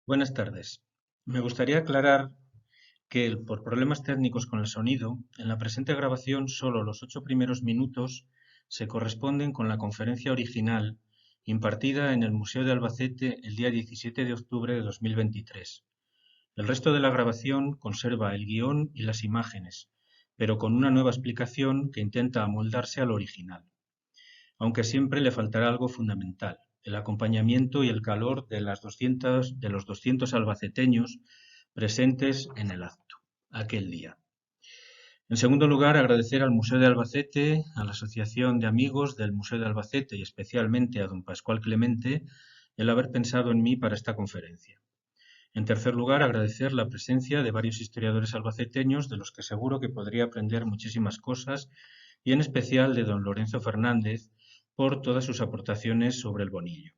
Buenas tardes. Me gustaría aclarar que por problemas técnicos con el sonido, en la presente grabación solo los 8 primeros minutos se corresponden con la conferencia original impartida en el Museo de Albacete el día 17 de octubre de 2023. El resto de la grabación conserva el guión y las imágenes, pero con una nueva explicación que intenta amoldarse al original, aunque siempre le faltará algo fundamental: el acompañamiento y el calor de los 200 albaceteños presentes en el acto aquel día. En segundo lugar, agradecer al Museo de Albacete, a la Asociación de Amigos del Museo de Albacete y especialmente a don Pascual Clemente el haber pensado en mí para esta conferencia. En tercer lugar, agradecer la presencia de varios historiadores albaceteños de los que seguro que podría aprender muchísimas cosas, y en especial de don Lorenzo Fernández por todas sus aportaciones sobre el Bonillo.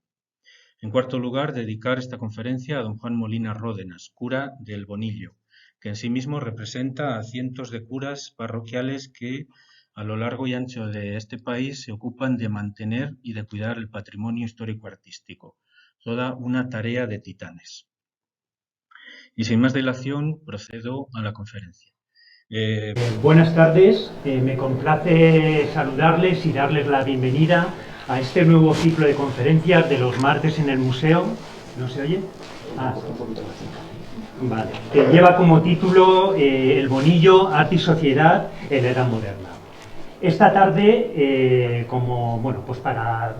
En cuarto lugar, dedicar esta conferencia a don Juan Molina Ródenas, cura del Bonillo, que en sí mismo representa a cientos de curas parroquiales que a lo largo y ancho de este país se ocupan de mantener y de cuidar el patrimonio histórico-artístico. Toda una tarea de titanes. Y sin más dilación, procedo a la conferencia. Buenas tardes, me complace saludarles y darles la bienvenida a este nuevo ciclo de conferencias de los martes en el museo. ¿No se oye? Vale. Que lleva como título El Bonillo, Arte y Sociedad en la Edad Moderna. Esta tarde, pues para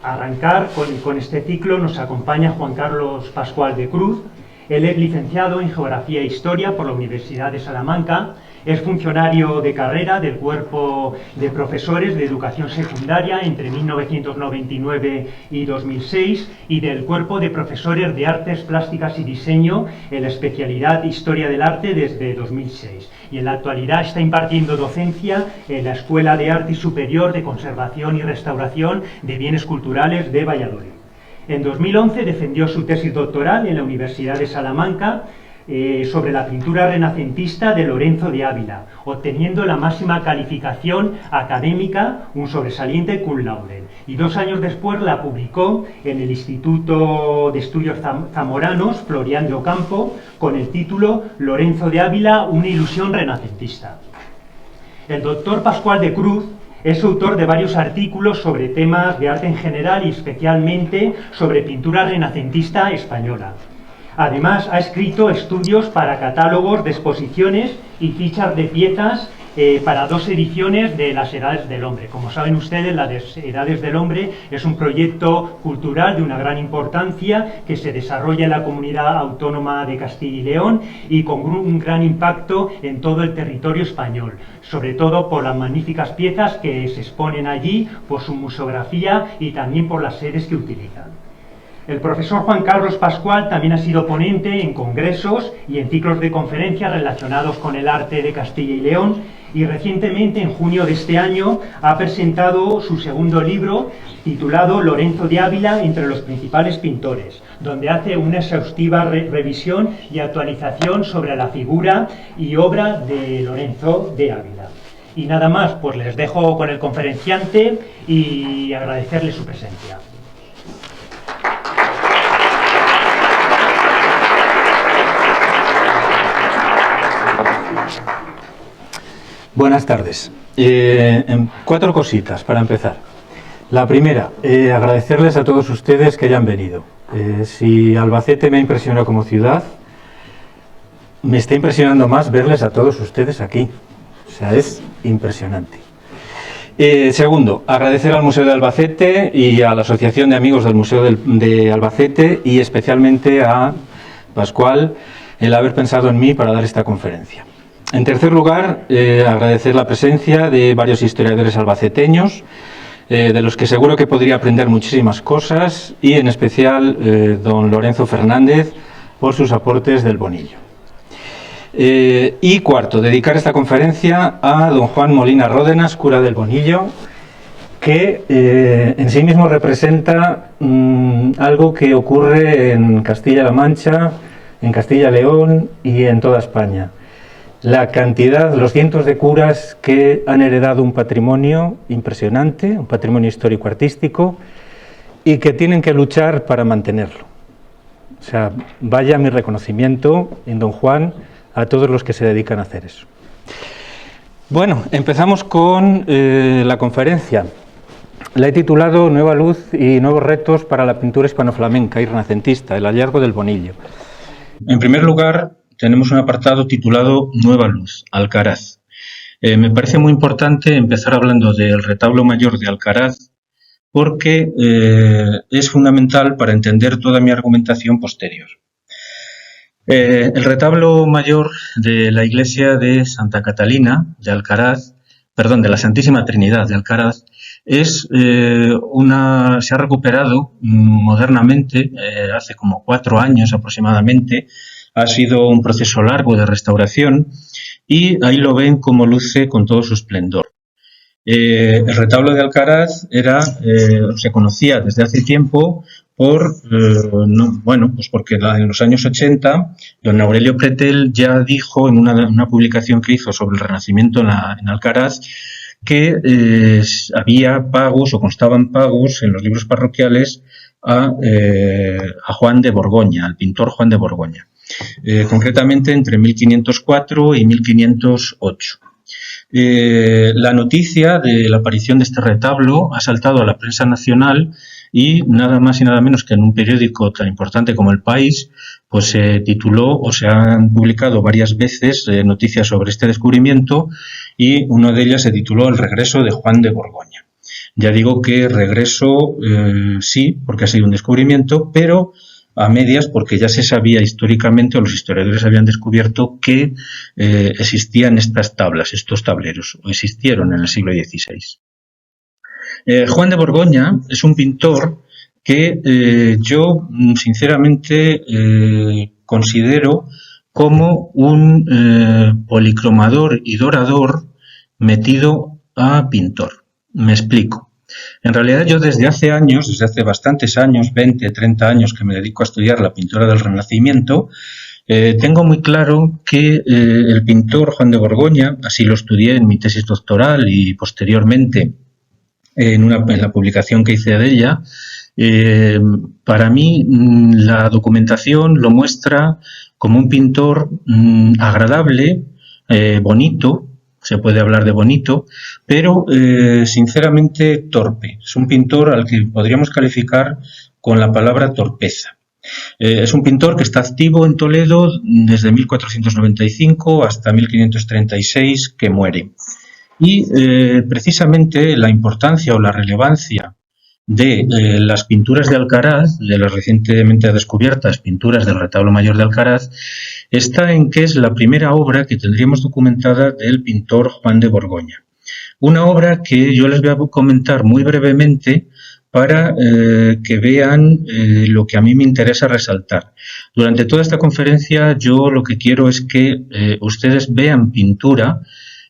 arrancar con este ciclo nos acompaña Juan Carlos Pascual de Cruz. Él es licenciado en Geografía e Historia por la Universidad de Salamanca, es funcionario de carrera del Cuerpo de Profesores de Educación Secundaria entre 1999 y 2006 y del Cuerpo de Profesores de Artes Plásticas y Diseño en la especialidad Historia del Arte desde 2006. Y en la actualidad está impartiendo docencia en la Escuela de Arte Superior de Conservación y Restauración de Bienes Culturales de Valladolid. En 2011 defendió su tesis doctoral en la Universidad de Salamanca sobre la pintura renacentista de Lorenzo de Ávila, obteniendo la máxima calificación académica, un sobresaliente cum laude. Y 2 años después la publicó en el Instituto de Estudios Zamoranos, Florián de Ocampo, con el título Lorenzo de Ávila, una ilusión renacentista. El doctor Pascual de Cruz es autor de varios artículos sobre temas de arte en general y especialmente sobre pintura renacentista española. Además, ha escrito estudios para catálogos de exposiciones y fichas de piezas para 2 ediciones de Las Edades del Hombre. Como saben ustedes, Las Edades del Hombre es un proyecto cultural de una gran importancia que se desarrolla en la comunidad autónoma de Castilla y León y con un gran impacto en todo el territorio español, sobre todo por las magníficas piezas que se exponen allí, por su museografía y también por las sedes que utilizan. El profesor Juan Carlos Pascual también ha sido ponente en congresos y en ciclos de conferencias relacionados con el arte de Castilla y León, y recientemente, en junio de este año, ha presentado su segundo libro titulado Lorenzo de Ávila entre los principales pintores, donde hace una exhaustiva revisión y actualización sobre la figura y obra de Lorenzo de Ávila. Y nada más, pues les dejo con el conferenciante y agradecerle su presencia. Buenas tardes. 4 cositas para empezar. La primera, agradecerles a todos ustedes que hayan venido. Si Albacete me ha impresionado como ciudad, me está impresionando más verles a todos ustedes aquí. O sea, es impresionante. Segundo, agradecer al Museo de Albacete y a la Asociación de Amigos del Museo de Albacete y especialmente a Pascual el haber pensado en mí para dar esta conferencia. En tercer lugar, agradecer la presencia de varios historiadores albaceteños, de los que seguro que podría aprender muchísimas cosas, y en especial don Lorenzo Fernández por sus aportes del Bonillo. Y cuarto, dedicar esta conferencia a don Juan Molina Ródenas, cura del Bonillo, que en sí mismo representa algo que ocurre en Castilla-La Mancha, en Castilla-León y en toda España. La cantidad, los cientos de curas que han heredado un patrimonio impresionante, un patrimonio histórico-artístico, y que tienen que luchar para mantenerlo. O sea, vaya mi reconocimiento en Don Juan a todos los que se dedican a hacer eso. Bueno, empezamos con la conferencia. La he titulado Nueva luz y nuevos retos para la pintura hispanoflamenca y renacentista, el hallazgo del Bonillo. En primer lugar, tenemos un apartado titulado Nueva luz, Alcaraz. Me parece muy importante empezar hablando del retablo mayor de Alcaraz porque es fundamental para entender toda mi argumentación posterior. El retablo mayor de la iglesia de Santa Catalina de Alcaraz, perdón, de la Santísima Trinidad de Alcaraz, se ha recuperado modernamente, hace como 4 años aproximadamente. Ha sido un proceso largo de restauración y ahí lo ven como luce con todo su esplendor. El retablo de Alcaraz se conocía desde hace tiempo porque en los años 80 don Aurelio Pretel ya dijo en una publicación que hizo sobre el Renacimiento en Alcaraz que había pagos o constaban pagos en los libros parroquiales a Juan de Borgoña, al pintor Juan de Borgoña, concretamente entre 1504 y 1508. La noticia de la aparición de este retablo ha saltado a la prensa nacional y nada más y nada menos que en un periódico tan importante como El País, pues se tituló o se han publicado varias veces noticias sobre este descubrimiento y una de ellas se tituló El regreso de Juan de Borgoña. Ya digo que regreso sí, porque ha sido un descubrimiento, pero a medias porque ya se sabía históricamente, o los historiadores habían descubierto que existían estas tablas, estos tableros, o existieron en el siglo XVI. Juan de Borgoña es un pintor que yo sinceramente considero como un policromador y dorador metido a pintor. Me explico. En realidad yo desde hace bastantes años, 20, 30 años que me dedico a estudiar la pintura del Renacimiento, tengo muy claro que el pintor Juan de Borgoña, así lo estudié en mi tesis doctoral y posteriormente en la publicación que hice de ella, para mí la documentación lo muestra como un pintor agradable, bonito, se puede hablar de bonito, pero sinceramente torpe. Es un pintor al que podríamos calificar con la palabra torpeza. Es un pintor que está activo en Toledo desde 1495 hasta 1536, que muere. Y precisamente la importancia o la relevancia de las pinturas de Alcaraz, de las recientemente descubiertas pinturas del retablo mayor de Alcaraz, está en que es la primera obra que tendríamos documentada del pintor Juan de Borgoña. Una obra que yo les voy a comentar muy brevemente para que vean lo que a mí me interesa resaltar. Durante toda esta conferencia yo lo que quiero es que ustedes vean pintura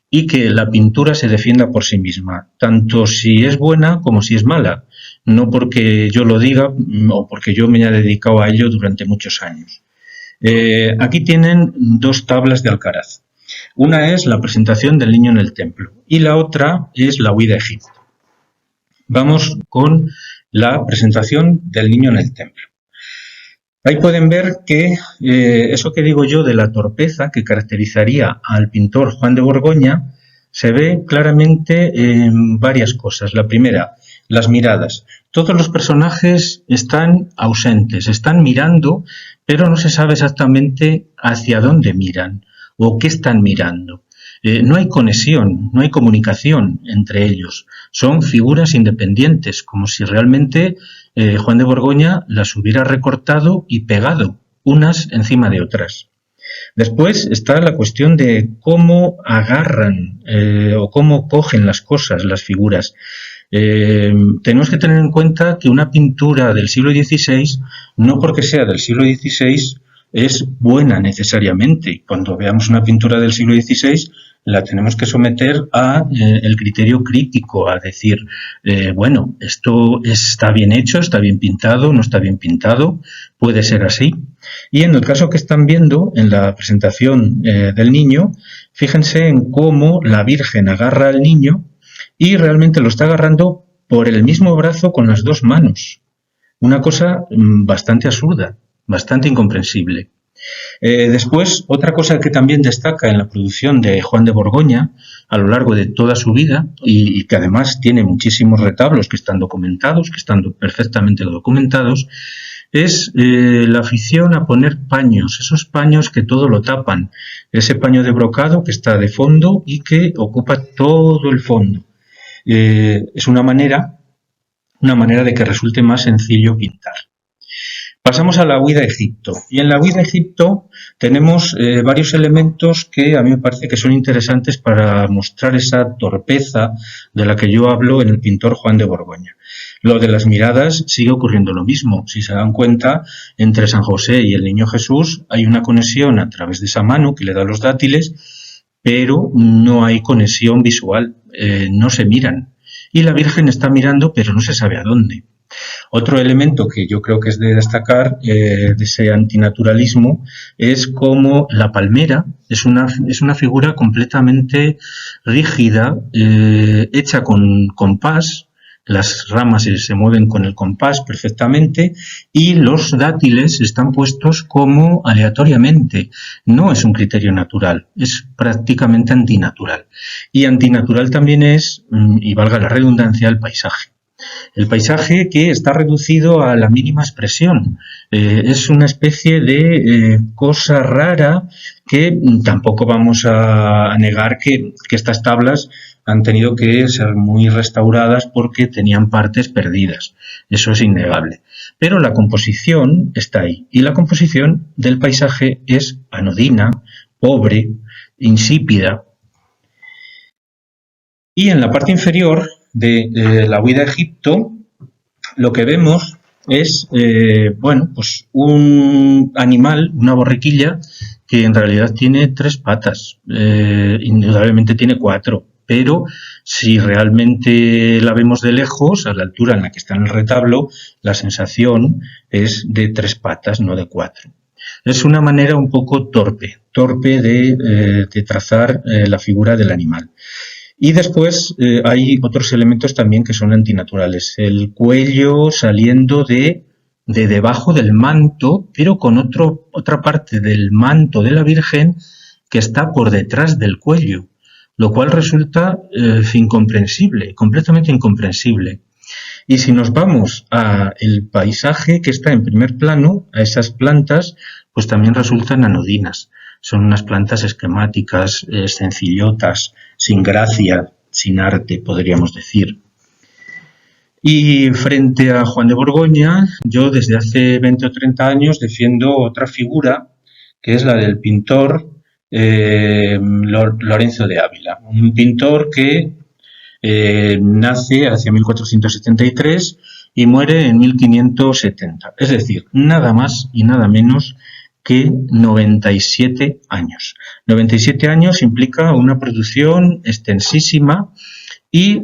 y que la pintura se defienda por sí misma, tanto si es buena como si es mala, no porque yo lo diga o porque yo me haya dedicado a ello durante muchos años. Aquí tienen 2 tablas de Alcaraz. Una es la presentación del niño en el templo y la otra es la huida a Egipto. Vamos con la presentación del niño en el templo. Ahí pueden ver que eso que digo yo de la torpeza que caracterizaría al pintor Juan de Borgoña se ve claramente en varias cosas. La primera, las miradas. Todos los personajes están ausentes, están mirando, pero no se sabe exactamente hacia dónde miran o qué están mirando. No hay conexión, no hay comunicación entre ellos. Son figuras independientes, como si realmente Juan de Borgoña las hubiera recortado y pegado, unas encima de otras. Después está la cuestión de cómo agarran o cómo cogen las cosas, las figuras. Tenemos que tener en cuenta que una pintura del siglo XVI, no porque sea del siglo XVI, es buena necesariamente. Cuando veamos una pintura del siglo XVI, la tenemos que someter a el criterio crítico, a decir, bueno, esto está bien hecho, está bien pintado, no está bien pintado, puede ser así. Y en el caso que están viendo, en la presentación del niño, fíjense en cómo la Virgen agarra al niño y realmente lo está agarrando por el mismo brazo con las 2 manos. Una cosa bastante absurda. bastante incomprensible. Después, otra cosa que también destaca en la producción de Juan de Borgoña a lo largo de toda su vida y que además tiene muchísimos retablos que están documentados, que están perfectamente documentados, es la afición a poner paños, esos paños que todo lo tapan, ese paño de brocado que está de fondo y que ocupa todo el fondo. Es una manera de que resulte más sencillo pintar. Pasamos a la huida a Egipto. Y en la huida a Egipto tenemos varios elementos que a mí me parece que son interesantes para mostrar esa torpeza de la que yo hablo en el pintor Juan de Borgoña. Lo de las miradas sigue ocurriendo lo mismo. Si se dan cuenta, entre San José y el Niño Jesús hay una conexión a través de esa mano que le da los dátiles, pero no hay conexión visual, no se miran. Y la Virgen está mirando, pero no se sabe a dónde. Otro elemento que yo creo que es de destacar de ese antinaturalismo es cómo la palmera es una figura completamente rígida, hecha con compás. Las ramas se mueven con el compás perfectamente y los dátiles están puestos como aleatoriamente. No es un criterio natural, es prácticamente antinatural. Y antinatural también es, y valga la redundancia, el paisaje. El paisaje que está reducido a la mínima expresión. Es una especie de cosa rara que tampoco vamos a negar que estas tablas han tenido que ser muy restauradas porque tenían partes perdidas. Eso es innegable. Pero la composición está ahí. Y la composición del paisaje es anodina, pobre, insípida. Y en la parte inferior de la huida a Egipto, lo que vemos es pues un animal, una borriquilla, que en realidad tiene 3 patas. Indudablemente tiene 4, pero si realmente la vemos de lejos, a la altura en la que está en el retablo, la sensación es de 3 patas, no de 4. Es una manera un poco torpe de trazar la figura del animal. Y después hay otros elementos también que son antinaturales. El cuello saliendo de debajo del manto, pero con otra parte del manto de la Virgen que está por detrás del cuello, lo cual resulta incomprensible, completamente incomprensible. Y si nos vamos al paisaje que está en primer plano, a esas plantas, pues también resultan anodinas. Son unas plantas esquemáticas, sencillotas, sin gracia, sin arte, podríamos decir. Y frente a Juan de Borgoña, yo desde hace 20 o 30 años defiendo otra figura, que es la del pintor Lorenzo de Ávila. Un pintor que nace hacia 1473 y muere en 1570. Es decir, nada más y nada menos que 97 años. 97 años implica una producción extensísima y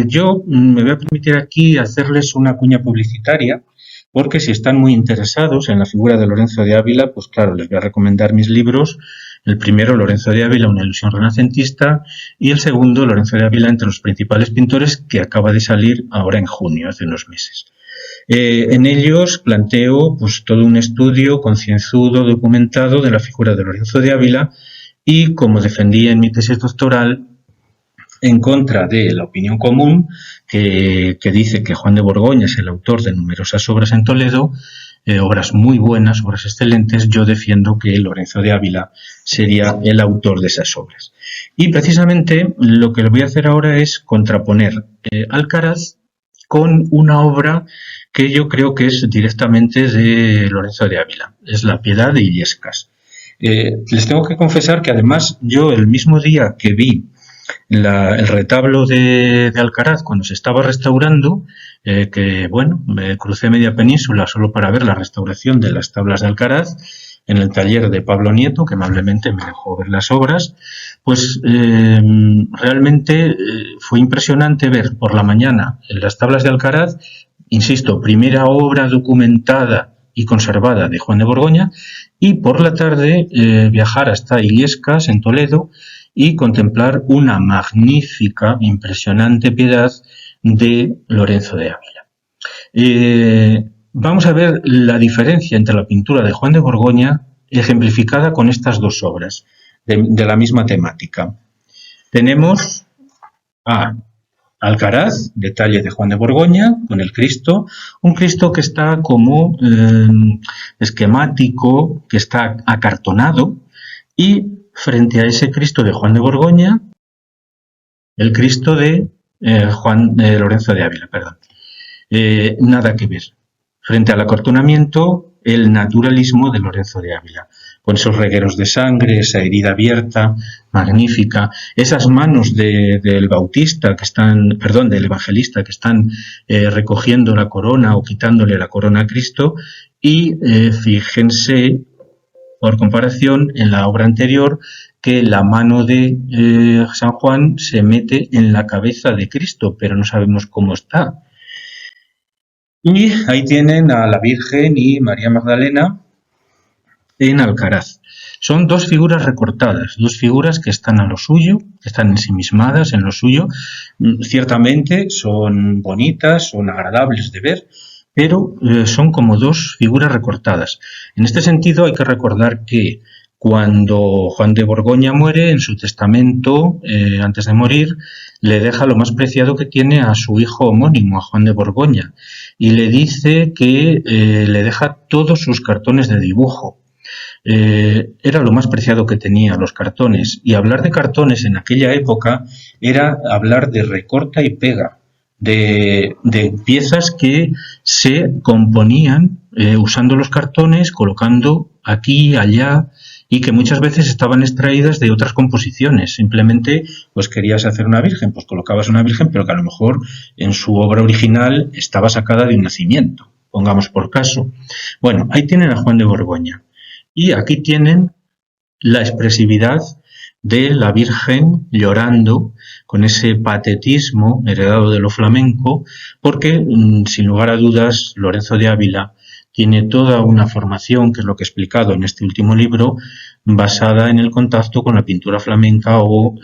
yo me voy a permitir aquí hacerles una cuña publicitaria porque si están muy interesados en la figura de Lorenzo de Ávila, pues claro, les voy a recomendar mis libros. El primero, Lorenzo de Ávila, una ilusión renacentista, y el segundo, Lorenzo de Ávila, entre los principales pintores, que acaba de salir ahora en junio, hace unos meses. En ellos planteo pues todo un estudio concienzudo, documentado de la figura de Lorenzo de Ávila y, como defendí en mi tesis doctoral, en contra de la opinión común que dice que Juan de Borgoña es el autor de numerosas obras en Toledo, obras muy buenas, obras excelentes. Yo defiendo que Lorenzo de Ávila sería el autor de esas obras. Y precisamente lo que le voy a hacer ahora es contraponer Alcaraz con una obra que yo creo que es directamente de Lorenzo de Ávila, es La Piedad de Illescas. Les tengo que confesar que además yo el mismo día que vi el retablo de Alcaraz cuando se estaba restaurando, que bueno, me crucé media península solo para ver la restauración de las tablas de Alcaraz en el taller de Pablo Nieto, que amablemente me dejó ver las obras, pues realmente fue impresionante ver por la mañana en las tablas de Alcaraz, insisto, primera obra documentada y conservada de Juan de Borgoña, y por la tarde viajar hasta Illescas, en Toledo, y contemplar una magnífica, impresionante Piedad de Lorenzo de Ávila. Vamos a ver la diferencia entre la pintura de Juan de Borgoña ejemplificada con estas dos obras de la misma temática. Tenemos a Alcaraz, detalle de Juan de Borgoña, con el Cristo, un Cristo que está como esquemático, que está acartonado, y frente a ese Cristo de Juan de Borgoña, el Cristo de Lorenzo de Ávila, perdón. Nada que ver. Frente al acartonamiento, el naturalismo de Lorenzo de Ávila, con esos regueros de sangre, esa herida abierta, magnífica, esas manos del bautista que están, perdón, del evangelista que están recogiendo la corona o quitándole la corona a Cristo, y fíjense, por comparación, en la obra anterior, que la mano de San Juan se mete en la cabeza de Cristo, pero no sabemos cómo está. Y ahí tienen a la Virgen y María Magdalena en Alcaraz. Son dos figuras recortadas, dos figuras que están a lo suyo, que están ensimismadas en lo suyo. Ciertamente son bonitas, son agradables de ver, pero son como dos figuras recortadas. En este sentido hay que recordar que cuando Juan de Borgoña muere, en su testamento, antes de morir, le deja lo más preciado que tiene a su hijo homónimo, a Juan de Borgoña, y le dice que le deja todos sus cartones de dibujo. Era lo más preciado que tenía, los cartones, y hablar de cartones en aquella época era hablar de recorta y pega, de piezas que se componían usando los cartones, colocando aquí, allá, y que muchas veces estaban extraídas de otras composiciones. Simplemente, pues querías hacer una virgen, pues colocabas una virgen, pero que a lo mejor en su obra original estaba sacada de un nacimiento, pongamos por caso. Bueno, ahí tienen a Juan de Borgoña. Y aquí tienen la expresividad de la Virgen llorando, con ese patetismo heredado de lo flamenco, porque, sin lugar a dudas, Lorenzo de Ávila tiene toda una formación, que es lo que he explicado en este último libro, basada en el contacto con la pintura flamenca o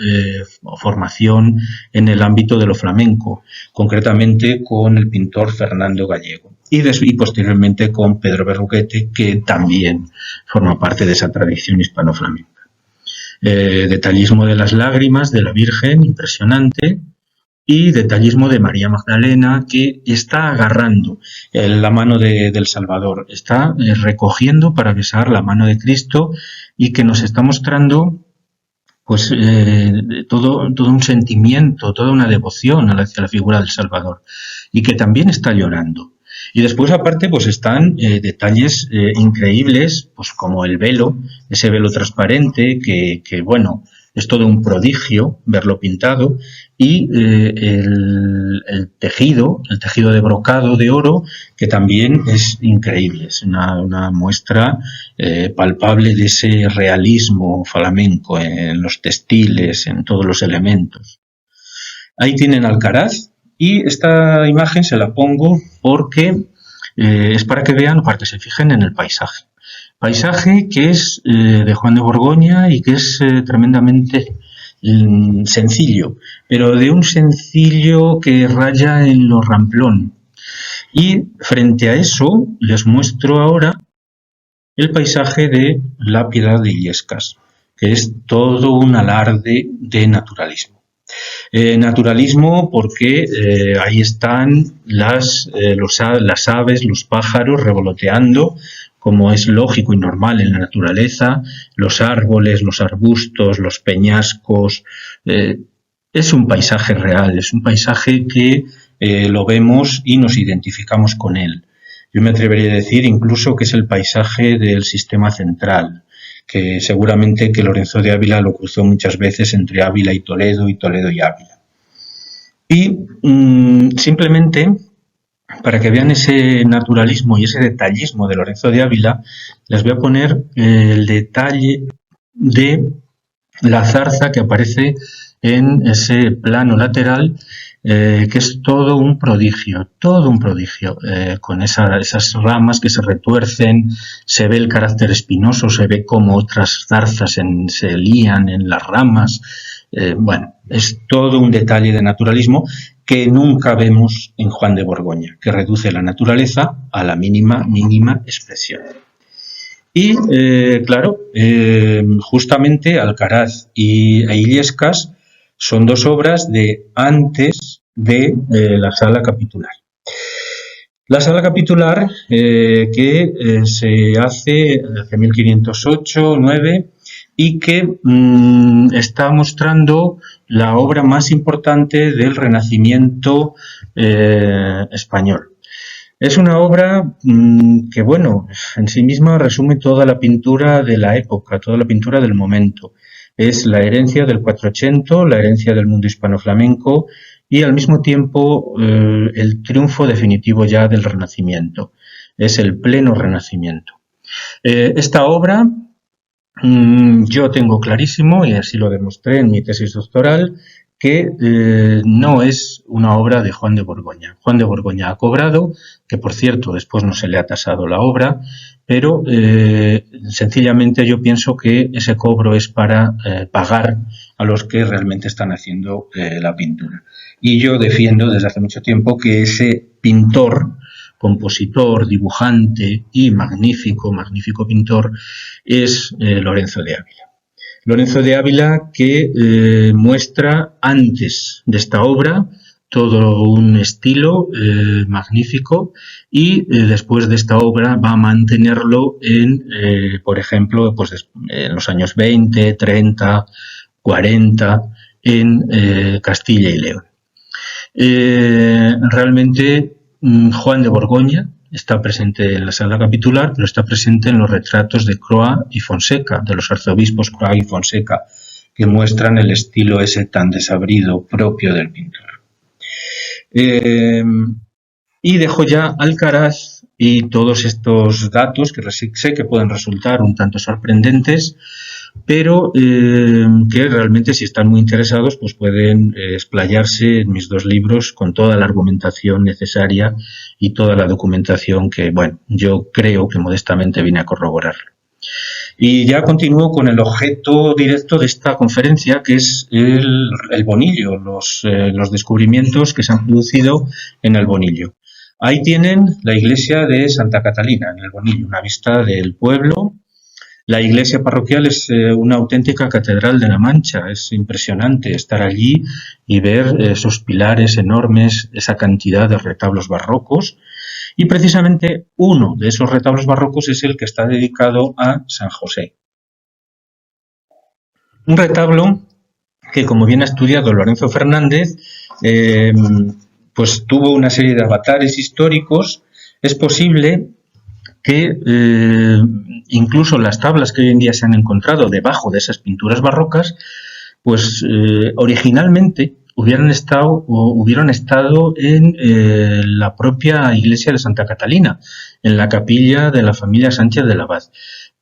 formación en el ámbito de lo flamenco, concretamente con el pintor Fernando Gallego y posteriormente con Pedro Berruguete, que también forma parte de esa tradición hispano-flamenca. Detallismo de las lágrimas de la Virgen, impresionante, y detallismo de María Magdalena, que está agarrando la mano del Salvador, está recogiendo para besar la mano de Cristo, y que nos está mostrando pues todo un sentimiento, toda una devoción hacia la figura del Salvador, y que también está llorando. Y después, aparte, pues están detalles increíbles, pues como el velo, ese velo transparente, que bueno, es todo un prodigio verlo pintado, y el tejido de brocado de oro, que también es increíble, es una muestra palpable de ese realismo flamenco en los textiles, en todos los elementos. Ahí tienen Alcaraz, y esta imagen se la pongo porque es para que vean, para que se fijen en el paisaje. Paisaje que es de Juan de Borgoña y que es tremendamente sencillo, pero de un sencillo que raya en lo ramplón. Y frente a eso les muestro ahora el paisaje de la Piedad de Illescas, que es todo un alarde de naturalismo. Naturalismo porque ahí están las aves, los pájaros revoloteando, como es lógico y normal en la naturaleza, los árboles, los arbustos, los peñascos. Es un paisaje real, es un paisaje que lo vemos y nos identificamos con él. Yo me atrevería a decir incluso que es el paisaje del sistema central, que seguramente que Lorenzo de Ávila lo cruzó muchas veces entre Ávila y Toledo y Ávila. Y simplemente, para que vean ese naturalismo y ese detallismo de Lorenzo de Ávila, les voy a poner el detalle de la zarza que aparece en ese plano lateral, que es todo un prodigio, con esas ramas que se retuercen, se ve el carácter espinoso, se ve cómo otras zarzas se lían en las ramas. Bueno, es todo un detalle de naturalismo que nunca vemos en Juan de Borgoña, que reduce la naturaleza a la mínima expresión. Y, claro, justamente Alcaraz e Illescas son dos obras de antes de la sala capitular. La sala capitular que se hace 1508-9 y que está mostrando la obra más importante del Renacimiento español. Es una obra que, bueno, en sí misma resume toda la pintura de la época, toda la pintura del momento. Es la herencia del Quattrocento, la herencia del mundo hispano-flamenco y al mismo tiempo el triunfo definitivo ya del Renacimiento. Es el pleno Renacimiento. Esta obra yo tengo clarísimo, y así lo demostré en mi tesis doctoral, que no es una obra de Juan de Borgoña. Juan de Borgoña ha cobrado, que por cierto después no se le ha tasado la obra, pero sencillamente yo pienso que ese cobro es para pagar a los que realmente están haciendo la pintura. Y yo defiendo desde hace mucho tiempo que ese pintor, compositor, dibujante y magnífico pintor es Lorenzo de Ávila. Lorenzo de Ávila que muestra antes de esta obra todo un estilo magnífico y después de esta obra va a mantenerlo en, por ejemplo, pues en los años 20, 30, 40 en Castilla y León. Realmente Juan de Borgoña está presente en la sala capitular, pero está presente en los retratos de Croix y Fonseca, de los arzobispos Croix y Fonseca, que muestran el estilo ese tan desabrido propio del pintor. Y dejo ya Alcaraz y todos estos datos que sé que pueden resultar un tanto sorprendentes, pero que realmente si están muy interesados pues pueden explayarse en mis dos libros con toda la argumentación necesaria y toda la documentación que, bueno, yo creo que modestamente vine a corroborar. Y ya continúo con el objeto directo de esta conferencia, que es el Bonillo, los descubrimientos que se han producido en el Bonillo. Ahí tienen la iglesia de Santa Catalina, en el Bonillo, una vista del pueblo. La iglesia parroquial es una auténtica catedral de la Mancha, es impresionante estar allí y ver esos pilares enormes, esa cantidad de retablos barrocos. Y precisamente uno de esos retablos barrocos es el que está dedicado a San José. Un retablo que, como bien ha estudiado Lorenzo Fernández, pues tuvo una serie de avatares históricos. Es posible que incluso las tablas que hoy en día se han encontrado debajo de esas pinturas barrocas, pues originalmente hubieran estado en la propia iglesia de Santa Catalina, en la capilla de la familia Sánchez del Abad.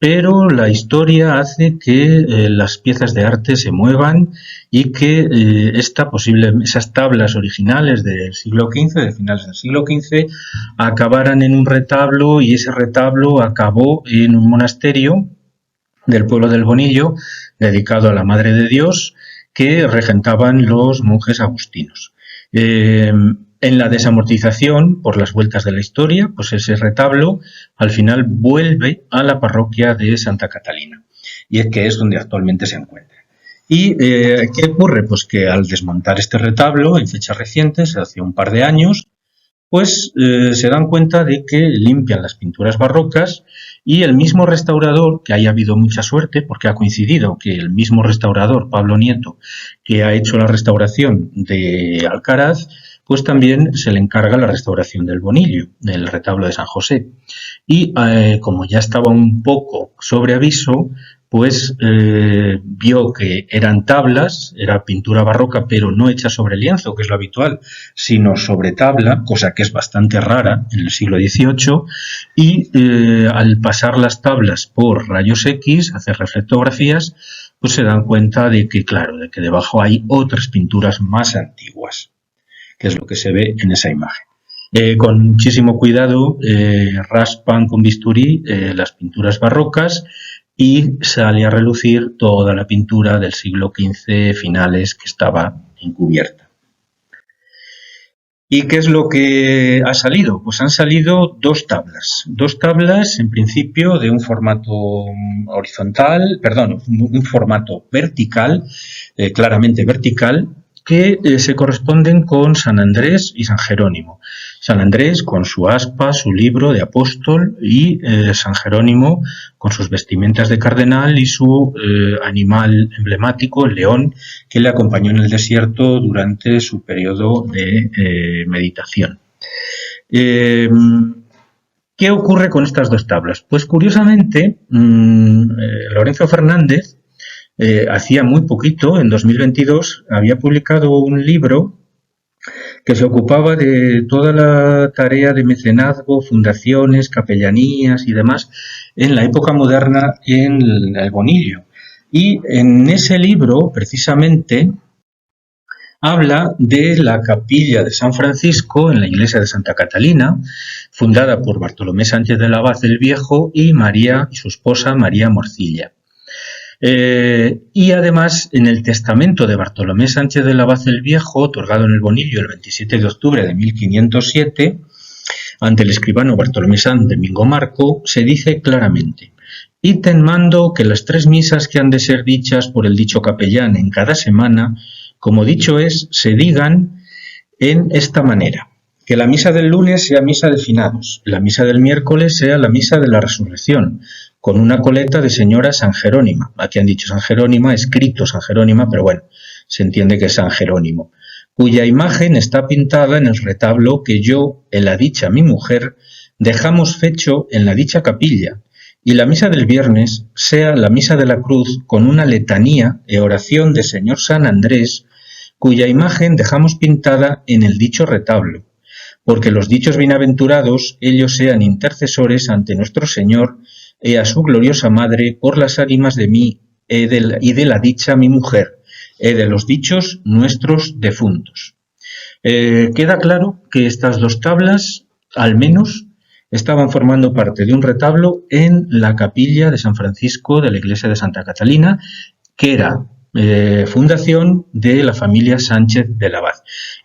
Pero la historia hace que las piezas de arte se muevan y que esas tablas originales del siglo XV, de finales del siglo XV, acabaran en un retablo, y ese retablo acabó en un monasterio del pueblo del Bonillo, dedicado a la Madre de Dios, que regentaban los monjes agustinos. En la desamortización, por las vueltas de la historia, pues ese retablo al final vuelve a la parroquia de Santa Catalina, y es que es donde actualmente se encuentra. ¿Y qué ocurre? Pues que al desmontar este retablo, en fechas recientes, hace un par de años, pues se dan cuenta de que limpian las pinturas barrocas, y el mismo restaurador, que haya habido mucha suerte, porque ha coincidido que el mismo restaurador, Pablo Nieto, que ha hecho la restauración de Alcaraz, pues también se le encarga la restauración del Bonillo, del retablo de San José. Y como ya estaba un poco sobre aviso, pues vio que eran tablas, era pintura barroca, pero no hecha sobre lienzo, que es lo habitual, sino sobre tabla, cosa que es bastante rara en el siglo XVIII, y al pasar las tablas por rayos X, hacer reflectografías, pues se dan cuenta de que, claro, de que debajo hay otras pinturas más antiguas, que es lo que se ve en esa imagen. Con muchísimo cuidado raspan con bisturí las pinturas barrocas y sale a relucir toda la pintura del siglo XV finales que estaba encubierta. ¿Y qué es lo que ha salido? Pues han salido dos tablas en principio de un formato horizontal, perdón, un formato vertical, claramente vertical, que se corresponden con San Andrés y San Jerónimo. San Andrés con su aspa, su libro de apóstol, y San Jerónimo con sus vestimentas de cardenal y su animal emblemático, el león, que le acompañó en el desierto durante su periodo de meditación. ¿Qué ocurre con estas dos tablas? Pues curiosamente, Lorenzo Fernández hacía muy poquito, en 2022, había publicado un libro que se ocupaba de toda la tarea de mecenazgo, fundaciones, capellanías y demás en la época moderna en el Bonillo. Y en ese libro, precisamente, habla de la capilla de San Francisco en la iglesia de Santa Catalina, fundada por Bartolomé Sánchez del Abad el Viejo y María y su esposa María Morcilla. Y además, en el testamento de Bartolomé Sánchez del Abad el Viejo, otorgado en el Bonillo el 27 de octubre de 1507, ante el escribano Bartolomé San Domingo Marco, se dice claramente: «Y ten mando que las 3 misas que han de ser dichas por el dicho capellán en cada semana, como dicho es, se digan en esta manera: que la misa del lunes sea misa de finados, la misa del miércoles sea la misa de la resurrección, con una coleta de señora San Jerónima». Aquí han dicho San Jerónima, escrito San Jerónima, pero bueno, se entiende que es San Jerónimo, cuya imagen está pintada en el retablo que yo, en la dicha mi mujer, dejamos fecho en la dicha capilla, y la misa del viernes sea la misa de la cruz con una letanía e oración de señor San Andrés, cuya imagen dejamos pintada en el dicho retablo, porque los dichos bienaventurados ellos sean intercesores ante nuestro Señor y a su gloriosa Madre por las ánimas de mí y de la dicha mi mujer, de los dichos nuestros defuntos. Queda claro que estas dos tablas, al menos, estaban formando parte de un retablo en la capilla de San Francisco de la iglesia de Santa Catalina, que era fundación de la familia Sánchez del Abad.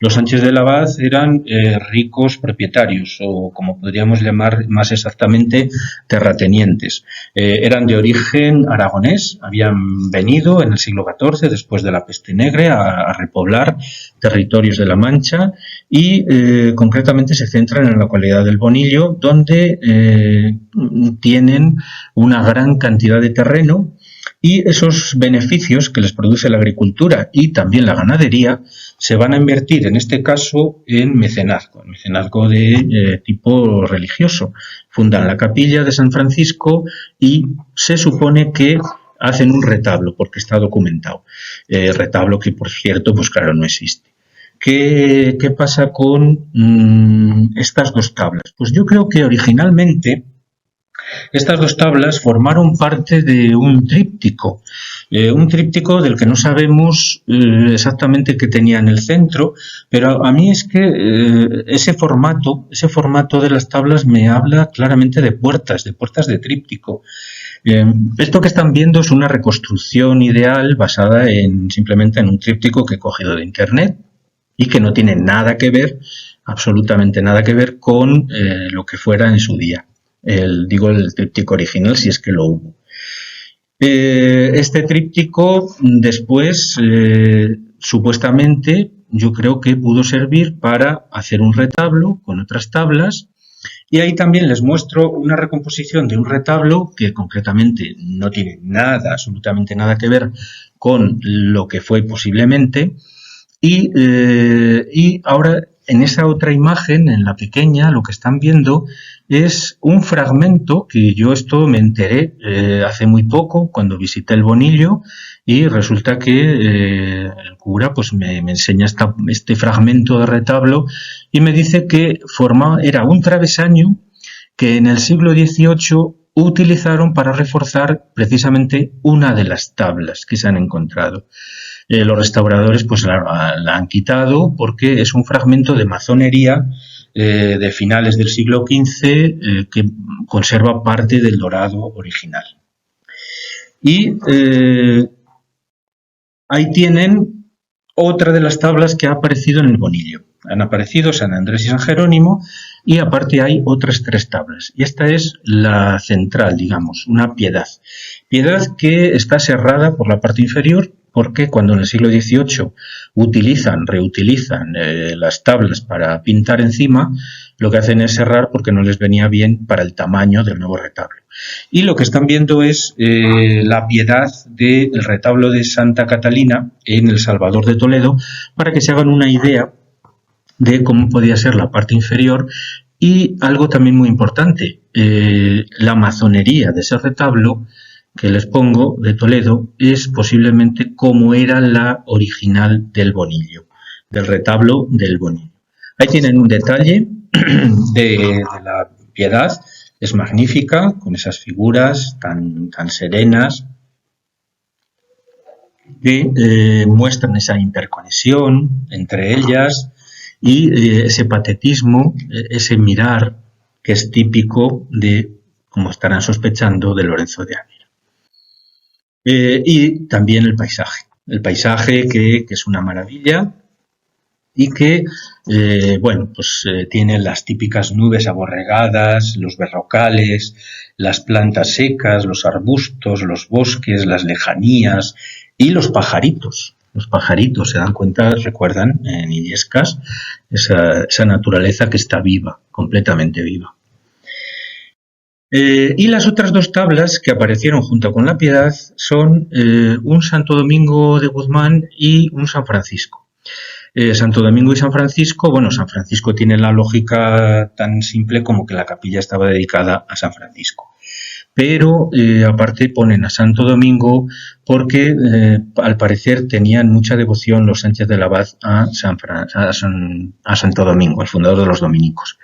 Los Sánchez del Abad eran ricos propietarios, o como podríamos llamar más exactamente, terratenientes. Eran de origen aragonés, habían venido en el siglo XIV, después de la peste negra, a repoblar territorios de la Mancha, y concretamente se centran en la localidad del Bonillo, donde tienen una gran cantidad de terreno, y esos beneficios que les produce la agricultura y también la ganadería se van a invertir, en este caso, en mecenazgo de tipo religioso. Fundan la capilla de San Francisco y se supone que hacen un retablo, porque está documentado. Retablo que, por cierto, pues claro, no existe. ¿Qué pasa con estas dos tablas? Pues yo creo que originalmente estas dos tablas formaron parte de un tríptico del que no sabemos exactamente qué tenía en el centro, pero a mí es que ese formato de las tablas me habla claramente de puertas de tríptico. Esto que están viendo es una reconstrucción ideal basada simplemente en un tríptico que he cogido de internet y que no tiene nada que ver, absolutamente nada que ver con lo que fuera en su día. El tríptico original, si es que lo hubo. Este tríptico después, supuestamente, yo creo que pudo servir para hacer un retablo con otras tablas, y ahí también les muestro una recomposición de un retablo que concretamente no tiene nada, absolutamente nada que ver con lo que fue posiblemente, y ahora en esa otra imagen, en la pequeña, lo que están viendo es un fragmento que yo esto me enteré hace muy poco cuando visité el Bonillo, y resulta que el cura pues me enseña este fragmento de retablo y me dice que era un travesaño que en el siglo XVIII utilizaron para reforzar precisamente una de las tablas que se han encontrado. Los restauradores pues la han quitado porque es un fragmento de masonería de finales del siglo XV que conserva parte del dorado original. Y ahí tienen otra de las tablas que ha aparecido en el Bonillo. Han aparecido San Andrés y San Jerónimo y aparte hay otras 3 tablas. Y esta es la central, digamos, una piedad. Piedad que está serrada por la parte inferior porque cuando en el siglo XVIII reutilizan las tablas para pintar encima, lo que hacen es serrar porque no les venía bien para el tamaño del nuevo retablo. Y lo que están viendo es la piedad del retablo de Santa Catalina en El Salvador de Toledo, para que se hagan una idea de cómo podía ser la parte inferior. Y algo también muy importante, la masonería de ese retablo que les pongo de Toledo es posiblemente como era la original del Bonillo, del retablo del Bonillo. Ahí tienen un detalle de la piedad, es magnífica, con esas figuras tan serenas que muestran esa interconexión entre ellas y ese patetismo, ese mirar que es típico de, como estarán sospechando, de Lorenzo de Ávila. Y también el paisaje que es una maravilla y que, tiene las típicas nubes aborregadas, los berrocales, las plantas secas, los arbustos, los bosques, las lejanías y los pajaritos. Los pajaritos, se dan cuenta, recuerdan en Illescas, esa naturaleza que está viva, completamente viva. Y las otras 2 tablas que aparecieron junto con la piedad son un Santo Domingo de Guzmán y un San Francisco. Santo Domingo y San Francisco, San Francisco tiene la lógica tan simple como que la capilla estaba dedicada a San Francisco. Pero aparte ponen a Santo Domingo porque al parecer tenían mucha devoción los Sánchez del Abad a Santo Domingo, el fundador de los dominicos.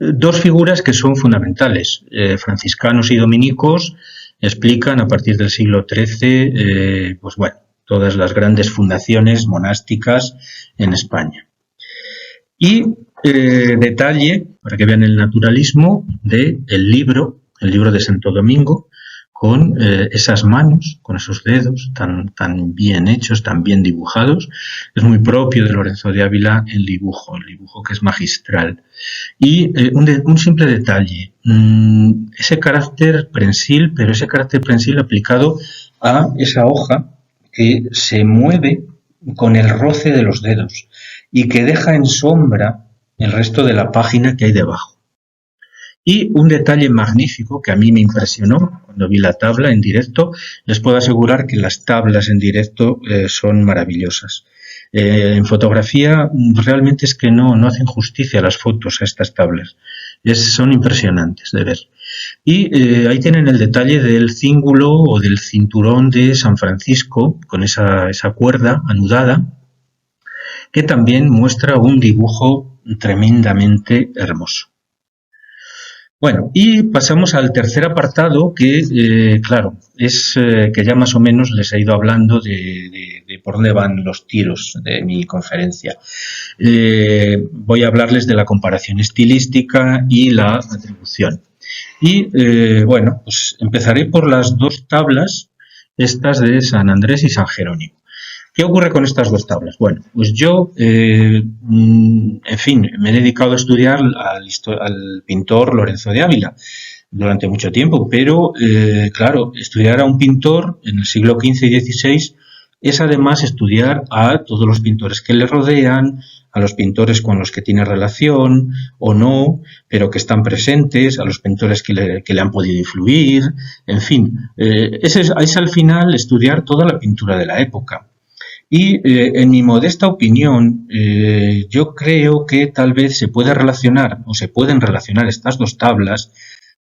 2 figuras que son fundamentales. Franciscanos y dominicos explican a partir del siglo XIII todas las grandes fundaciones monásticas en España. Y detalle, para que vean el naturalismo, del libro de Santo Domingo, con esas manos, con esos dedos tan bien hechos, tan bien dibujados. Es muy propio de Lorenzo de Ávila el dibujo que es magistral. Y un simple detalle, ese carácter prensil, pero ese carácter prensil aplicado a esa hoja que se mueve con el roce de los dedos y que deja en sombra el resto de la página que hay debajo. Y un detalle magnífico que a mí me impresionó cuando vi la tabla en directo, les puedo asegurar que las tablas en directo son maravillosas. En fotografía realmente es que no hacen justicia a las fotos a estas tablas, son impresionantes de ver. Y ahí tienen el detalle del cíngulo o del cinturón de San Francisco con esa cuerda anudada, que también muestra un dibujo tremendamente hermoso. Bueno, y pasamos al tercer apartado que, es que ya más o menos les he ido hablando de por dónde van los tiros de mi conferencia. Voy a hablarles de la comparación estilística y la atribución. Y, empezaré por las 2 tablas, estas de San Andrés y San Jerónimo. ¿Qué ocurre con estas 2 tablas? Bueno, pues yo, me he dedicado a estudiar al pintor Lorenzo de Ávila durante mucho tiempo, pero, estudiar a un pintor en el siglo XV y XVI es además estudiar a todos los pintores que le rodean, a los pintores con los que tiene relación o no, pero que están presentes, a los pintores que le han podido influir, en fin. Es al final estudiar toda la pintura de la época. Y en mi modesta opinión, yo creo que tal vez se pueden relacionar estas 2 tablas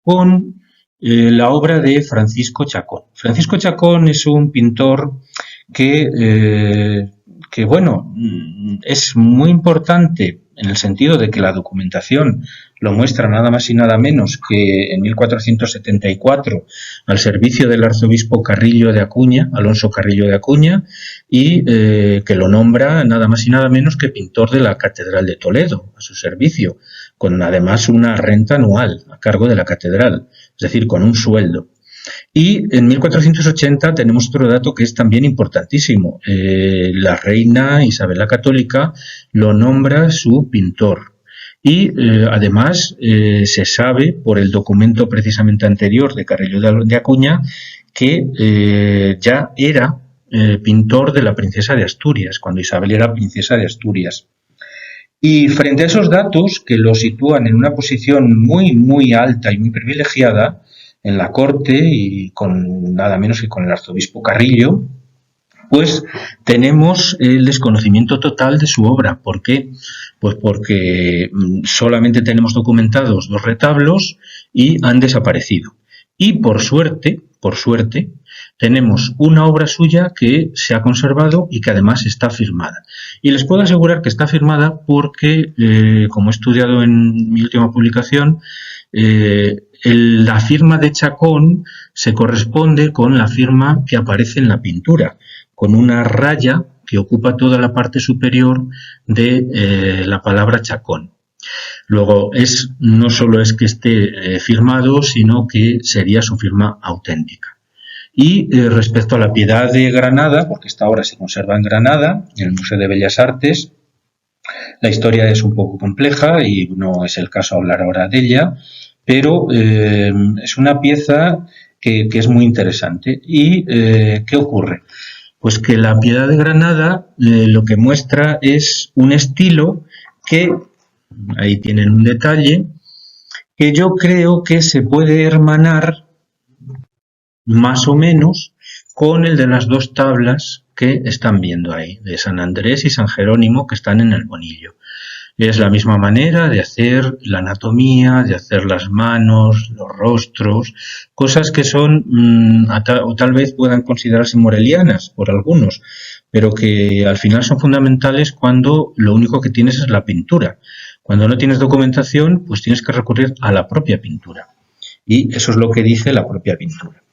con la obra de Francisco Chacón. Francisco Chacón es un pintor que es muy importante en el sentido de que la documentación lo muestra nada más y nada menos que en 1474 al servicio del arzobispo Carrillo de Acuña, Alonso Carrillo de Acuña, y que lo nombra nada más y nada menos que pintor de la Catedral de Toledo a su servicio, con además una renta anual a cargo de la catedral, es decir, con un sueldo. Y en 1480 tenemos otro dato que es también importantísimo. La reina Isabel la Católica lo nombra su pintor. Y además se sabe por el documento precisamente anterior de Carrillo de Acuña que ya era pintor de la princesa de Asturias, cuando Isabel era princesa de Asturias. Y frente a esos datos que lo sitúan en una posición muy, muy alta y muy privilegiada en la corte y con nada menos que con el arzobispo Carrillo, pues tenemos el desconocimiento total de su obra. ¿Por qué? Pues porque solamente tenemos documentados 2 retablos y han desaparecido. Y por suerte, tenemos una obra suya que se ha conservado y que además está firmada. Y les puedo asegurar que está firmada porque, como he estudiado en mi última publicación, la firma de Chacón se corresponde con la firma que aparece en la pintura, con una raya que ocupa toda la parte superior de la palabra Chacón. Luego, no solo es que esté firmado, sino que sería su firma auténtica. Y respecto a la Piedad de Granada, porque esta obra se conserva en Granada, en el Museo de Bellas Artes, la historia es un poco compleja y no es el caso hablar ahora de ella, pero es una pieza que es muy interesante. ¿Y qué ocurre? Pues que la Piedad de Granada lo que muestra es un estilo que, ahí tienen un detalle, que yo creo que se puede hermanar más o menos con el de las 2 tablas que están viendo ahí, de San Andrés y San Jerónimo, que están en el Bonillo. Es la misma manera de hacer la anatomía, de hacer las manos, los rostros, cosas que son, o tal vez puedan considerarse morelianas por algunos, pero que al final son fundamentales cuando lo único que tienes es la pintura. Cuando no tienes documentación, pues tienes que recurrir a la propia pintura. Y eso es lo que dice la propia pintura.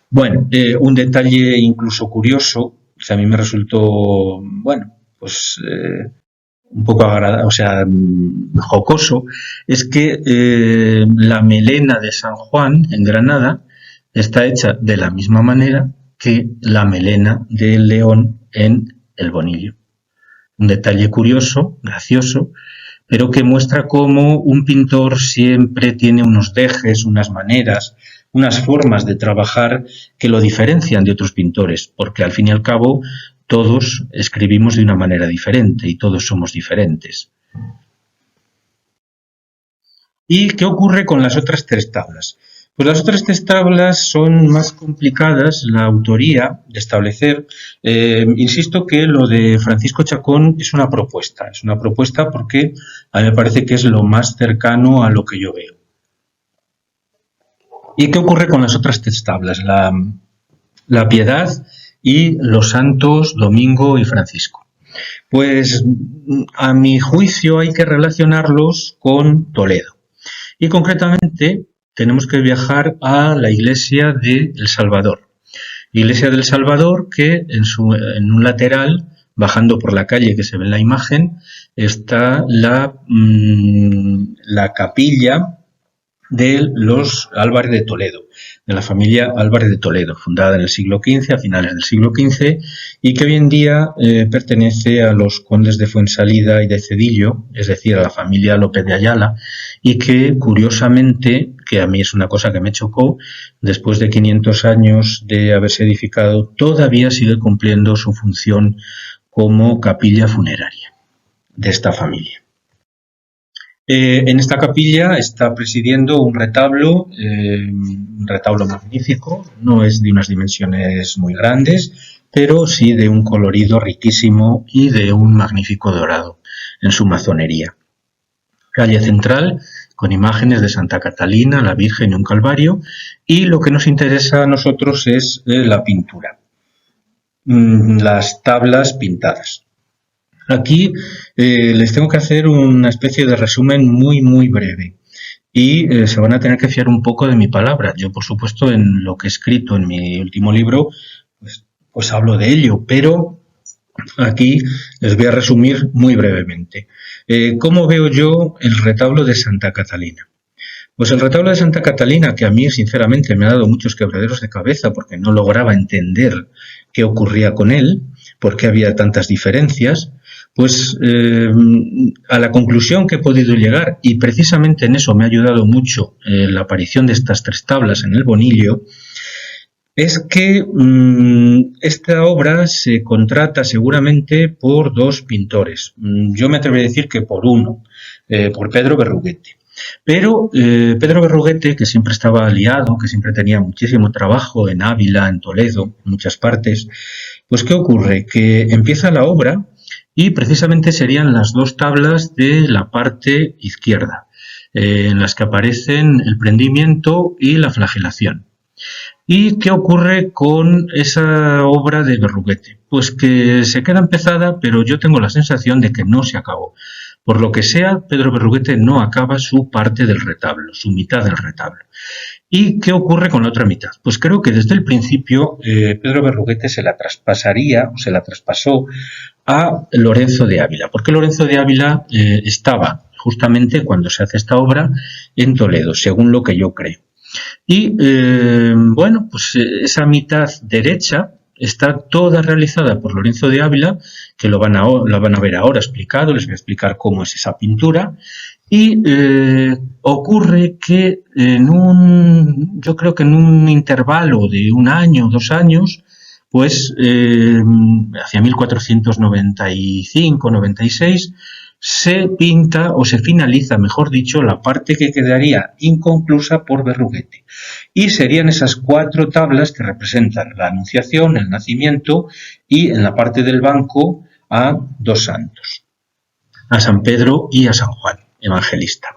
Bueno, un detalle incluso curioso, que a mí me resultó, bueno, pues un poco jocoso, es que la melena de San Juan en Granada está hecha de la misma manera que la melena del león en el Bonillo. Un detalle curioso, gracioso, pero que muestra cómo un pintor siempre tiene unos dejes, unas maneras, unas formas de trabajar que lo diferencian de otros pintores, porque al fin y al cabo todos escribimos de una manera diferente y todos somos diferentes. ¿Y qué ocurre con las otras 3 tablas? Pues las otras 3 tablas son más complicadas, la autoría de establecer. Insisto que lo de Francisco Chacón es una propuesta porque a mí me parece que es lo más cercano a lo que yo veo. ¿Y qué ocurre con las otras 3 tablas? La Piedad y los santos Domingo y Francisco. Pues a mi juicio hay que relacionarlos con Toledo. Y concretamente tenemos que viajar a la iglesia de El Salvador. Iglesia del Salvador que en un lateral, bajando por la calle que se ve en la imagen, está la capilla de los Álvarez de Toledo, de la familia Álvarez de Toledo, fundada en el siglo XV, a finales del siglo XV, y que hoy en día pertenece a los condes de Fuensalida y de Cedillo, es decir, a la familia López de Ayala, y que, curiosamente, que a mí es una cosa que me chocó, después de 500 años de haberse edificado, todavía sigue cumpliendo su función como capilla funeraria de esta familia. En esta capilla está presidiendo un retablo magnífico, no es de unas dimensiones muy grandes, pero sí de un colorido riquísimo y de un magnífico dorado en su mazonería. Calle central con imágenes de Santa Catalina, la Virgen y un Calvario, y lo que nos interesa a nosotros es la pintura, las tablas pintadas. Aquí les tengo que hacer una especie de resumen muy, muy breve y se van a tener que fiar un poco de mi palabra. Yo, por supuesto, en lo que he escrito en mi último libro, pues hablo de ello, pero aquí les voy a resumir muy brevemente. ¿Cómo veo yo el retablo de Santa Catalina? Pues el retablo de Santa Catalina, que a mí sinceramente me ha dado muchos quebraderos de cabeza porque no lograba entender qué ocurría con él, por qué había tantas diferencias, pues a la conclusión que he podido llegar, y precisamente en eso me ha ayudado mucho la aparición de estas 3 tablas en el Bonillo, es que esta obra se contrata seguramente por 2 pintores. Yo me atrevo a decir que por uno, por Pedro Berruguete. Pero Pedro Berruguete, que siempre estaba liado, que siempre tenía muchísimo trabajo en Ávila, en Toledo, en muchas partes, pues ¿qué ocurre? Que empieza la obra y precisamente serían las 2 tablas de la parte izquierda, en las que aparecen el prendimiento y la flagelación. ¿Y qué ocurre con esa obra de Berruguete? Pues que se queda empezada, pero yo tengo la sensación de que no se acabó. Por lo que sea, Pedro Berruguete no acaba su parte del retablo, su mitad del retablo. ¿Y qué ocurre con la otra mitad? Pues creo que desde el principio Pedro Berruguete se la traspasaría, o se la traspasó a Lorenzo de Ávila, porque Lorenzo de Ávila estaba justamente cuando se hace esta obra en Toledo, según lo que yo creo. Y bueno, pues esa mitad derecha está toda realizada por Lorenzo de Ávila, que lo van a ver ahora explicado, les voy a explicar cómo es esa pintura. Y ocurre que yo creo que en un intervalo de 1 año, 2 años, pues hacia 1495-96, se pinta o se finaliza, mejor dicho, la parte que quedaría inconclusa por Berruguete. Y serían esas 4 tablas que representan la Anunciación, el Nacimiento y en la parte del banco a 2 santos, a San Pedro y a San Juan Evangelista.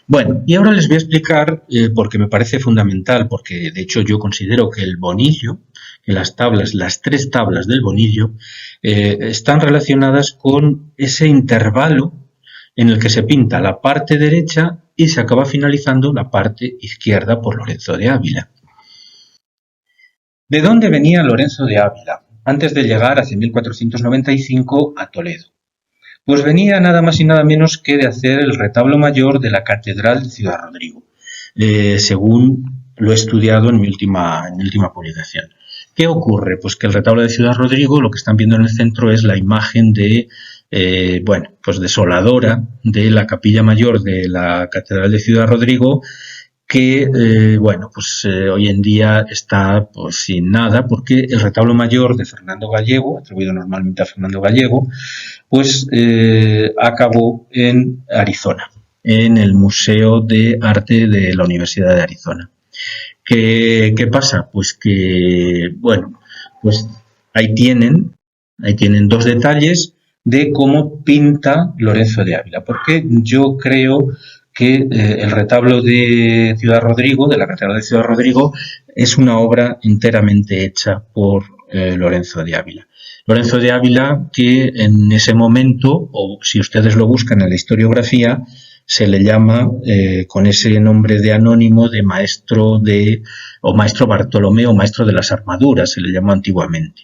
Bueno, y ahora les voy a explicar, porque me parece fundamental, porque de hecho yo considero que el Bonillo, que las 3 tablas del Bonillo, están relacionadas con ese intervalo en el que se pinta la parte derecha y se acaba finalizando la parte izquierda por Lorenzo de Ávila. ¿De dónde venía Lorenzo de Ávila antes de llegar hacia 1495 a Toledo? Pues venía nada más y nada menos que de hacer el retablo mayor de la Catedral de Ciudad Rodrigo, según lo he estudiado en mi última publicación. ¿Qué ocurre? Pues que el retablo de Ciudad Rodrigo, lo que están viendo en el centro es la imagen de, pues desoladora de la capilla mayor de la Catedral de Ciudad Rodrigo, que hoy en día está pues sin nada, porque el retablo mayor de Fernando Gallego, atribuido normalmente a Fernando Gallego, pues acabó en Arizona, en el Museo de Arte de la Universidad de Arizona. ¿Qué pasa? Pues que, bueno, pues ahí tienen 2 detalles de cómo pinta Lorenzo de Ávila, porque yo creo que el retablo de Ciudad Rodrigo, de la Catedral de Ciudad Rodrigo, es una obra enteramente hecha por Lorenzo de Ávila. Lorenzo de Ávila, que en ese momento, o si ustedes lo buscan en la historiografía, se le llama con ese nombre de anónimo de maestro Bartolomé o maestro de las armaduras, se le llamó antiguamente.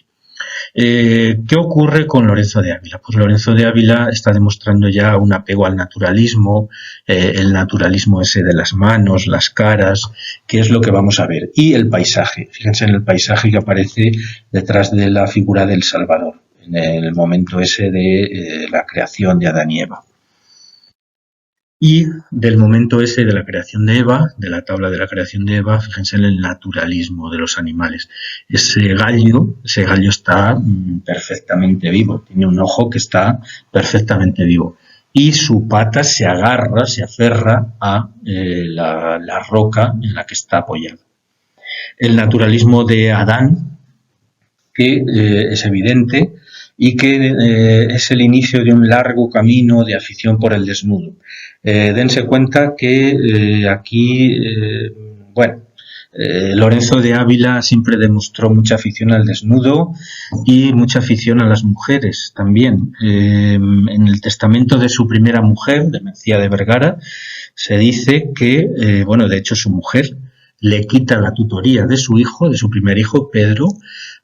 ¿Qué ocurre con Lorenzo de Ávila? Pues Lorenzo de Ávila está demostrando ya un apego al naturalismo, el naturalismo ese de las manos, las caras, que es lo que vamos a ver. Y el paisaje, fíjense en el paisaje que aparece detrás de la figura del Salvador, en el momento ese de la creación de Adán y Eva. Y del momento ese de la creación de Eva, de la tabla de la creación de Eva, fíjense en el naturalismo de los animales. Ese gallo está perfectamente vivo, tiene un ojo que está perfectamente vivo. Y su pata se agarra, se aferra a la roca en la que está apoyado. El naturalismo de Adán, que es evidente, y que es el inicio de un largo camino de afición por el desnudo. Dense cuenta que aquí, Lorenzo de Ávila siempre demostró mucha afición al desnudo y mucha afición a las mujeres también. En el testamento de su primera mujer, de Mencía de Vergara, se dice que, de hecho su mujer le quita la tutoría de su hijo, de su primer hijo, Pedro,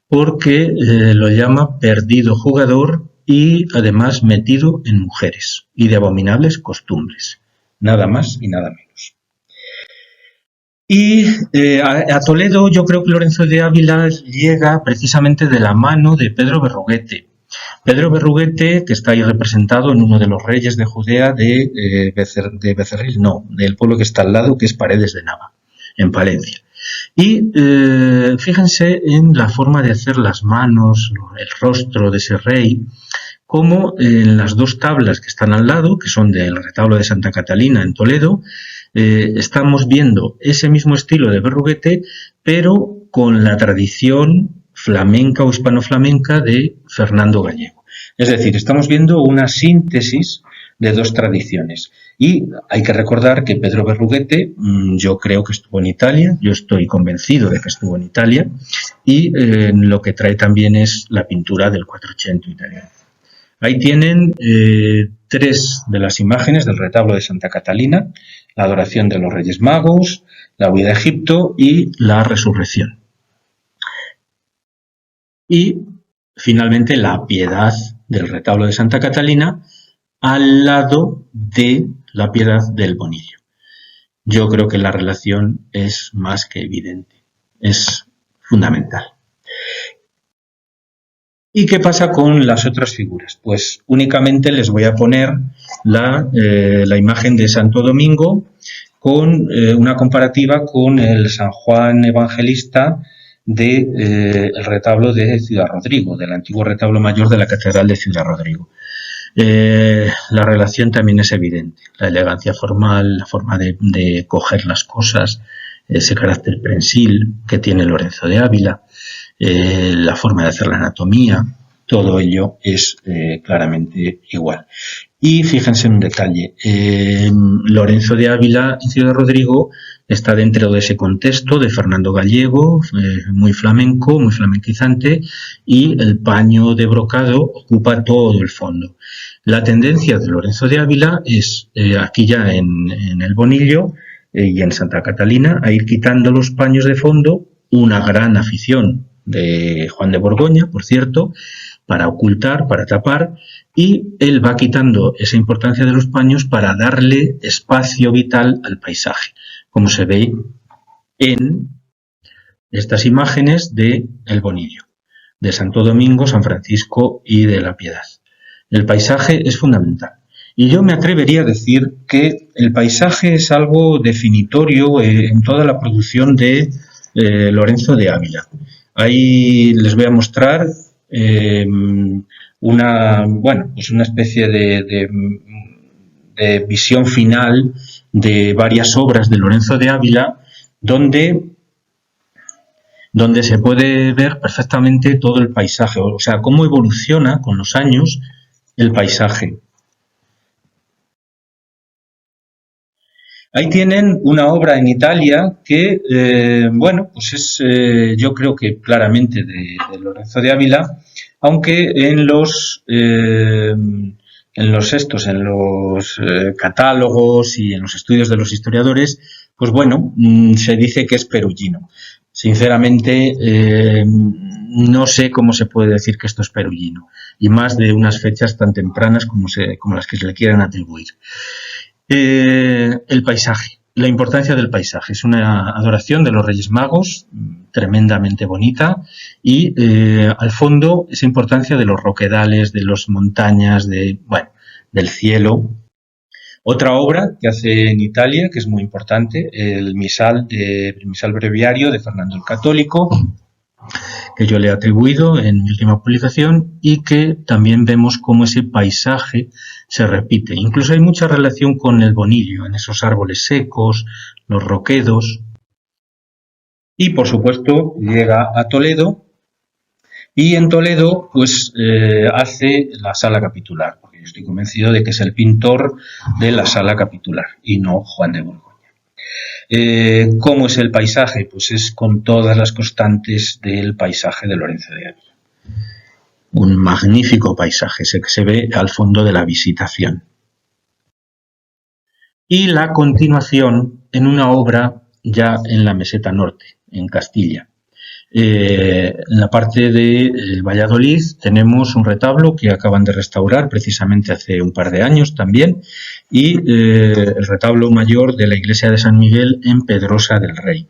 porque lo llama perdido jugador y además metido en mujeres y de abominables costumbres, nada más y nada menos. Y a Toledo yo creo que Lorenzo de Ávila llega precisamente de la mano de Pedro Berruguete. Pedro Berruguete, que está ahí representado en uno de los reyes de Judea de Becerril, no, del pueblo que está al lado, que es Paredes de Nava, en Palencia. Y fíjense en la forma de hacer las manos, el rostro de ese rey, como en las dos tablas que están al lado, que son del retablo de Santa Catalina en Toledo, estamos viendo ese mismo estilo de Berruguete, pero con la tradición flamenca o hispano-flamenca de Fernando Gallego. Es decir, estamos viendo una síntesis de dos tradiciones. Y hay que recordar que Pedro Berruguete, yo creo que estuvo en Italia, yo estoy convencido de que estuvo en Italia, y lo que trae también es la pintura del Quattrocento italiano. Ahí tienen tres de las imágenes del retablo de Santa Catalina: la adoración de los Reyes Magos, la huida a Egipto y la resurrección. Y finalmente la piedad del retablo de Santa Catalina al lado de la piedad del Bonillo. Yo creo que la relación es más que evidente, es fundamental. ¿Y qué pasa con las otras figuras? Pues únicamente les voy a poner la imagen de Santo Domingo con una comparativa con el San Juan Evangelista del retablo de Ciudad Rodrigo, del antiguo retablo mayor de la Catedral de Ciudad Rodrigo. La relación también es evidente, la elegancia formal, la forma de coger las cosas, ese carácter prensil que tiene Lorenzo de Ávila, la forma de hacer la anatomía, todo ello es claramente igual. Y fíjense en un detalle, Lorenzo de Ávila y Ciudad Rodrigo está dentro de ese contexto de Fernando Gallego, muy flamenco, muy flamenquizante, y el paño de brocado ocupa todo el fondo. La tendencia de Lorenzo de Ávila es, aquí ya en el Bonillo y en Santa Catalina, a ir quitando los paños de fondo, una gran afición de Juan de Borgoña, por cierto, para ocultar, para tapar, y él va quitando esa importancia de los paños para darle espacio vital al paisaje, como se ve en estas imágenes de El Bonillo, de Santo Domingo, San Francisco y de la Piedad. El paisaje es fundamental. Y yo me atrevería a decir que el paisaje es algo definitorio en toda la producción de Lorenzo de Ávila. Ahí les voy a mostrar una especie de visión final de varias obras de Lorenzo de Ávila, donde se puede ver perfectamente todo el paisaje, o sea, cómo evoluciona con los años el paisaje. Ahí tienen una obra en Italia que, es yo creo que claramente de Lorenzo de Ávila, aunque en los catálogos y en los estudios de los historiadores, pues bueno, se dice que es Perugino. Sinceramente, no sé cómo se puede decir que esto es Perugino, y más de unas fechas tan tempranas como las que se le quieran atribuir. El paisaje, la importancia del paisaje. Es una adoración de los Reyes Magos tremendamente bonita, y al fondo esa importancia de los roquedales, de las montañas, del cielo. Otra obra que hace en Italia, que es muy importante, el misal breviario de Fernando el Católico, que yo le he atribuido en mi última publicación, y que también vemos cómo ese paisaje se repite. Incluso hay mucha relación con el Bonillo, en esos árboles secos, los roquedos. Y por supuesto llega a Toledo, y en Toledo pues hace la sala capitular, porque yo estoy convencido de que es el pintor de la sala capitular y no Juan de Borgoña. ¿Cómo es el paisaje? Pues es con todas las constantes del paisaje de Lorenzo de Ávila. Un magnífico paisaje, ese que se ve al fondo de la Visitación. Y la continuación en una obra ya en la meseta norte, en Castilla. En la parte de Valladolid tenemos un retablo que acaban de restaurar precisamente hace un par de años también, y el retablo mayor de la iglesia de San Miguel en Pedrosa del Rey.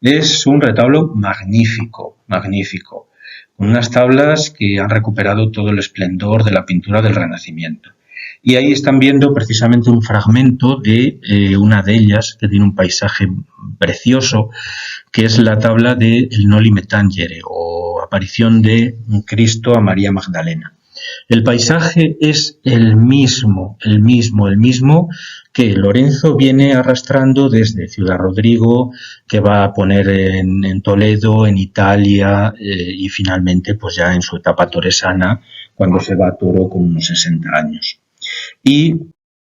Es un retablo magnífico, magnífico, con unas tablas que han recuperado todo el esplendor de la pintura del Renacimiento. Y ahí están viendo precisamente un fragmento de una de ellas, que tiene un paisaje precioso, que es la tabla de el Noli Me Tangere, o aparición de Cristo a María Magdalena. El paisaje es el mismo que Lorenzo viene arrastrando desde Ciudad Rodrigo, que va a poner en Toledo, en Italia, y finalmente pues ya en su etapa toresana, cuando se va a Toro con unos 60 años. Y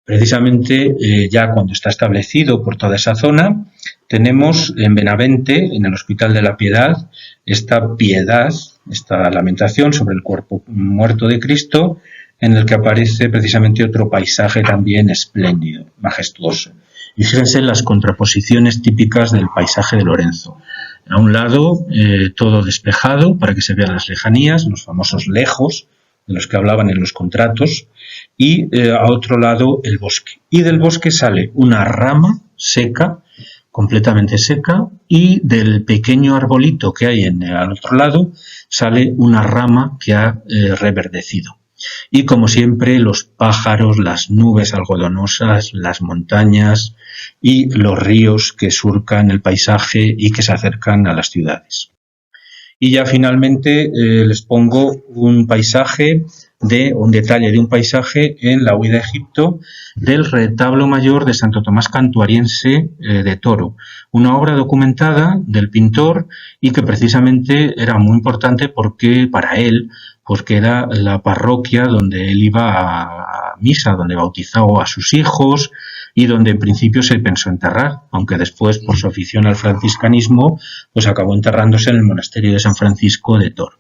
precisamente ya cuando está establecido por toda esa zona, tenemos en Benavente, en el Hospital de la Piedad, esta piedad, esta lamentación sobre el cuerpo muerto de Cristo, en el que aparece precisamente otro paisaje también espléndido, majestuoso. Y fíjense las contraposiciones típicas del paisaje de Lorenzo. A un lado, todo despejado para que se vean las lejanías, los famosos lejos, de los que hablaban en los contratos, y a otro lado el bosque. Y del bosque sale una rama seca, completamente seca, y del pequeño arbolito que hay al otro lado sale una rama que ha reverdecido. Y como siempre, los pájaros, las nubes algodonosas, las montañas y los ríos que surcan el paisaje y que se acercan a las ciudades. Y ya finalmente les pongo un detalle de un paisaje en la huida a Egipto del retablo mayor de Santo Tomás Cantuariense de Toro, una obra documentada del pintor y que precisamente era muy importante para él, porque era la parroquia donde él iba a misa, donde bautizó a sus hijos y donde en principio se pensó enterrar, aunque después, por su afición al franciscanismo, pues acabó enterrándose en el monasterio de San Francisco de Toro.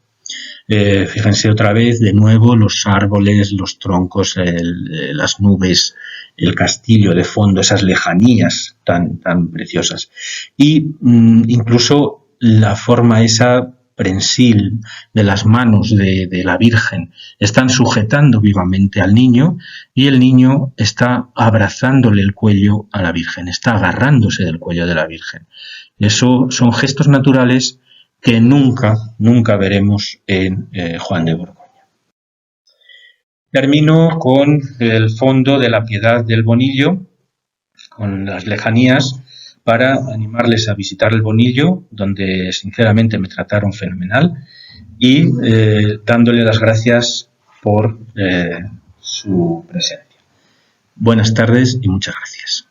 Fíjense otra vez, de nuevo, los árboles, los troncos, las nubes, el castillo de fondo, esas lejanías tan preciosas. Y incluso la forma esa prensil de las manos de la Virgen están sujetando vivamente al niño, y el niño está abrazándole el cuello a la Virgen, está agarrándose del cuello de la Virgen. Eso son gestos naturales que nunca veremos en Juan de Borgoña. Termino con el fondo de la Piedad del Bonillo, con las lejanías, para animarles a visitar el Bonillo, donde sinceramente me trataron fenomenal, y dándole las gracias por su presencia. Buenas tardes y muchas gracias.